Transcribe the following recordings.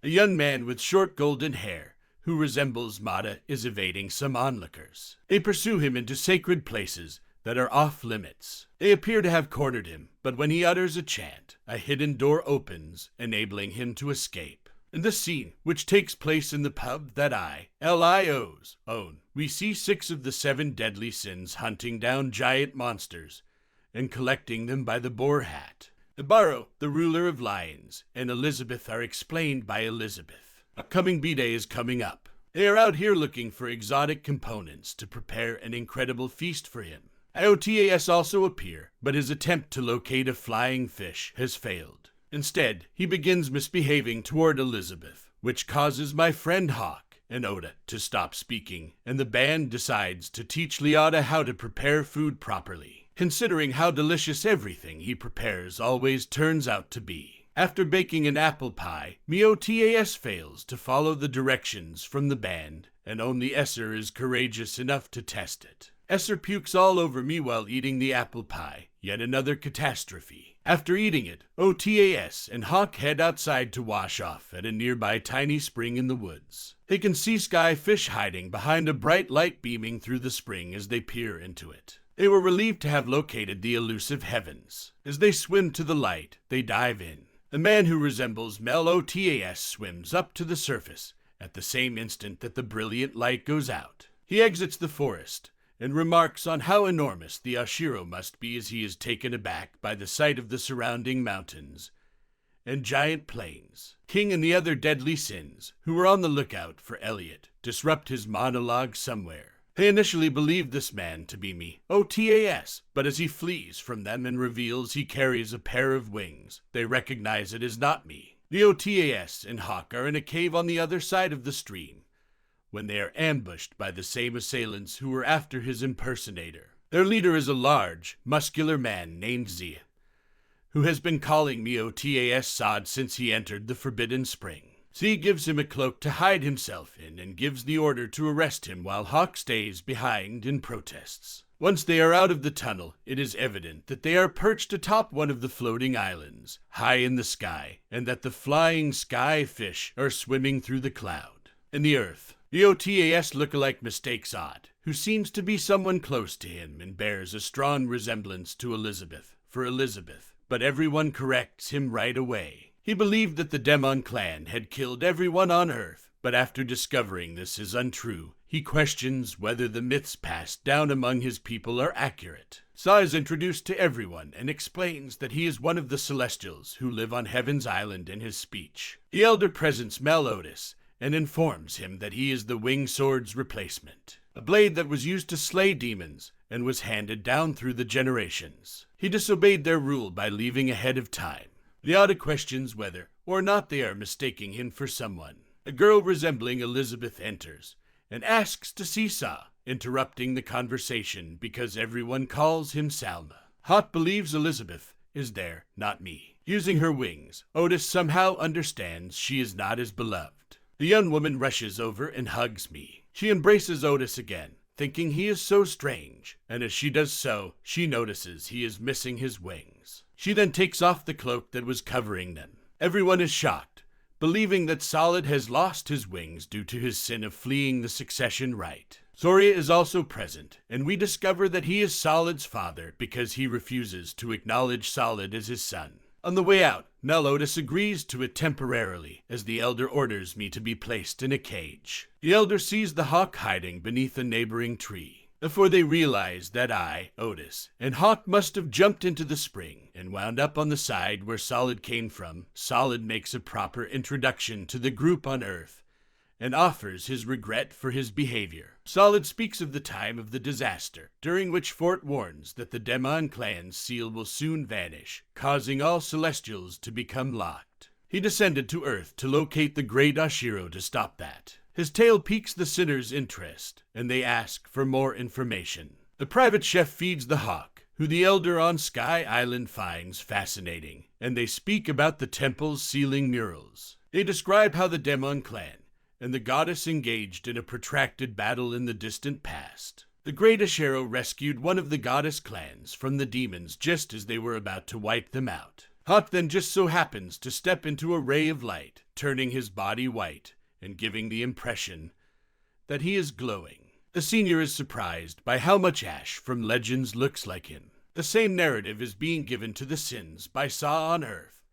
A young man with short golden hair, who resembles Mata, is evading some onlookers. They pursue him into sacred places that are off limits. They appear to have cornered him, but when he utters a chant, a hidden door opens, enabling him to escape. In this scene, which takes place in the pub that LIOs, own, we see 6 of the 7 deadly sins hunting down giant monsters and collecting them by the boar hat. Ibarro, the ruler of lions, and Elizabeth are explained by Elizabeth. A coming B-Day is coming up. They are out here looking for exotic components to prepare an incredible feast for him. IOTAS also appear, but his attempt to locate a flying fish has failed. Instead, he begins misbehaving toward Elizabeth, which causes my friend Hawk and Oda to stop speaking, and the band decides to teach Leota how to prepare food properly, considering how delicious everything he prepares always turns out to be. After baking an apple pie, MIOTAS fails to follow the directions from the band, and only Esser is courageous enough to test it. Esser pukes all over me while eating the apple pie, yet another catastrophe. After eating it, OTAS and Hawk head outside to wash off at a nearby tiny spring in the woods. They can see sky fish hiding behind a bright light beaming through the spring as they peer into it. They were relieved to have located the elusive heavens. As they swim to the light, they dive in. The man who resembles Mel OTAS swims up to the surface at the same instant that the brilliant light goes out. He exits the forest and remarks on how enormous the Ashiro must be as he is taken aback by the sight of the surrounding mountains and giant plains. King and the other deadly sins, who were on the lookout for Elliot, disrupt his monologue somewhere. They initially believed this man to be me, OTAS, but as he flees from them and reveals he carries a pair of wings, they recognize it as not me. The OTAS and Hawk are in a cave on the other side of the stream, when they are ambushed by the same assailants who were after his impersonator. Their leader is a large, muscular man named Zia, who has been calling me OTAS Sod since he entered the Forbidden Spring. Zia gives him a cloak to hide himself in and gives the order to arrest him while Hawk stays behind and protests. Once they are out of the tunnel, it is evident that they are perched atop one of the floating islands, high in the sky, and that the flying sky fish are swimming through the cloud. In the earth, the OTAS lookalike mistakes Odd, who seems to be someone close to him and bears a strong resemblance to Elizabeth, for Elizabeth, but everyone corrects him right away. He believed that the Demon clan had killed everyone on Earth, but after discovering this is untrue, he questions whether the myths passed down among his people are accurate. Sa is introduced to everyone and explains that he is one of the Celestials who live on Heaven's Island in his speech. The Elder presents Meliodas and informs him that he is the Winged Sword's replacement, a blade that was used to slay demons and was handed down through the generations. He disobeyed their rule by leaving ahead of time. Leota questions whether or not they are mistaking him for someone. A girl resembling Elizabeth enters and asks to see Sa, interrupting the conversation because everyone calls him Salma. Hot believes Elizabeth is there, not me. Using her wings, Otis somehow understands she is not as beloved. The young woman rushes over and hugs me. She embraces Otis again, thinking he is so strange, and as she does so, she notices he is missing his wings. She then takes off the cloak that was covering them. Everyone is shocked, believing that Solid has lost his wings due to his sin of fleeing the succession rite. Zoria is also present, and we discover that he is Solid's father because he refuses to acknowledge Solid as his son. On the way out, Meliodas agrees to it temporarily, as the Elder orders me to be placed in a cage. The Elder sees the Hawk hiding beneath a neighboring tree. Before they realize that I, Otis, and Hawk must have jumped into the spring and wound up on the side where Solid came from, Solid makes a proper introduction to the group on Earth and offers his regret for his behavior. Solid speaks of the time of the disaster, during which Fort warns that the Demon clan's seal will soon vanish, causing all Celestials to become locked. He descended to Earth to locate the Great Ashiro to stop that. His tale piques the sinners' interest, and they ask for more information. The private chef feeds the Hawk, who the Elder on Sky Island finds fascinating, and they speak about the temple's ceiling murals. They describe how the Demon clan and the goddess engaged in a protracted battle in the distant past. The Great Ashiro rescued one of the goddess clans from the demons just as they were about to wipe them out. Hawk then just so happens to step into a ray of light, turning his body white and giving the impression that he is glowing. The senior is surprised by how much Ash from Legends looks like him. The same narrative is being given to the Sins by Saw on Earth,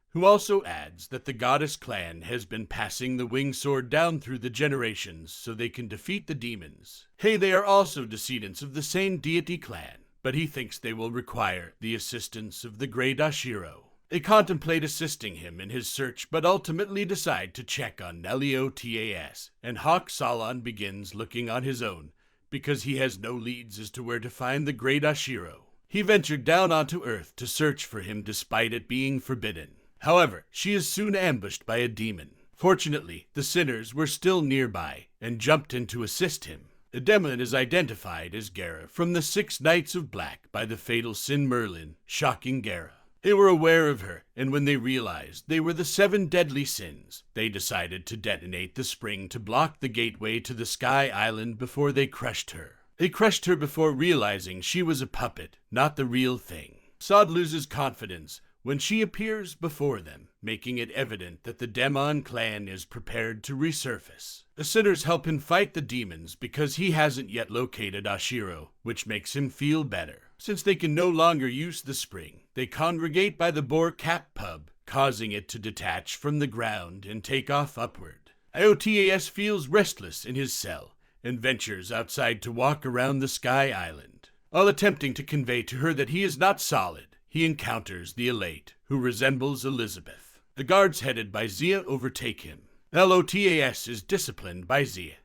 who also adds that the goddess clan has been passing the winged sword down through the generations so they can defeat the demons. They are also descendants of the same deity clan, but he thinks they will require the assistance of the great Ashiro. They contemplate assisting him in his search, but ultimately decide to check on LIOs, and Hawk Salon begins looking on his own, because he has no leads as to where to find the great Ashiro. He ventured down onto Earth to search for him despite it being forbidden. However, she is soon ambushed by a demon. Fortunately, the sinners were still nearby and jumped in to assist him. The demon is identified as Gara from the 6 Knights of Black by the fatal Sin Merlin, shocking Gara. They were aware of her, and when they realized they were the 7 deadly sins, they decided to detonate the spring to block the gateway to the Sky Island before they crushed her. They crushed her before realizing she was a puppet, not the real thing. Sod loses confidence when she appears before them, making it evident that the Demon clan is prepared to resurface. The sinners help him fight the demons because he hasn't yet located Ashiro, which makes him feel better. Since they can no longer use the spring, they congregate by the Boar Cap pub, causing it to detach from the ground and take off upward. IOTAS feels restless in his cell and ventures outside to walk around the Sky Island. While attempting to convey to her that he is not solid, he encounters the Elate, who resembles Elizabeth. The guards headed by Zia overtake him. LOTAS is disciplined by Zia,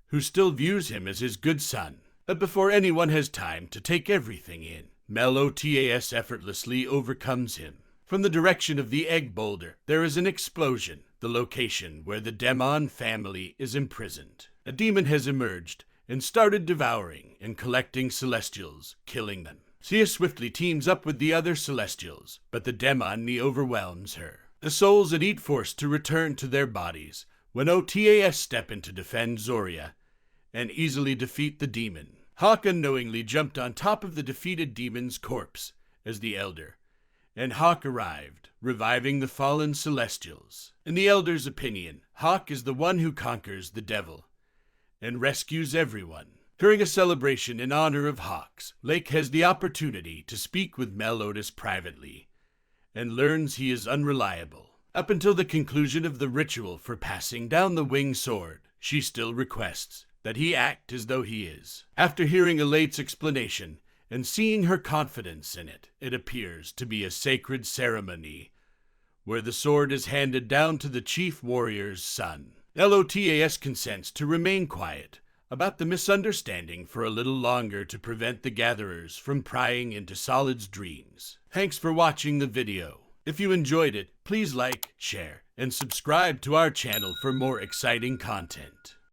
who still views him as his good son. But before anyone has time to take everything in, LOTAS effortlessly overcomes him. From the direction of the egg boulder, there is an explosion, the location where the Demon family is imprisoned. A demon has emerged and started devouring and collecting Celestials, killing them. Sia swiftly teams up with the other Celestials, but the Demon overwhelms her. The souls are forced to return to their bodies when OTAS step in to defend Zoria and easily defeat the demon. Hawk unknowingly jumped on top of the defeated demon's corpse as the Elder, and Hawk arrived, reviving the fallen Celestials. In the Elder's opinion, Hawk is the one who conquers the devil and rescues everyone. During a celebration in honor of Hawks, Lake has the opportunity to speak with Melodius privately and learns he is unreliable. Up until the conclusion of the ritual for passing down the winged sword, she still requests that he act as though he is. After hearing Elate's explanation and seeing her confidence in it, it appears to be a sacred ceremony where the sword is handed down to the chief warrior's son. LOTAS consents to remain quiet about the misunderstanding for a little longer to prevent the gatherers from prying into Solid's dreams. Thanks for watching the video. If you enjoyed it, please like, share, and subscribe to our channel for more exciting content.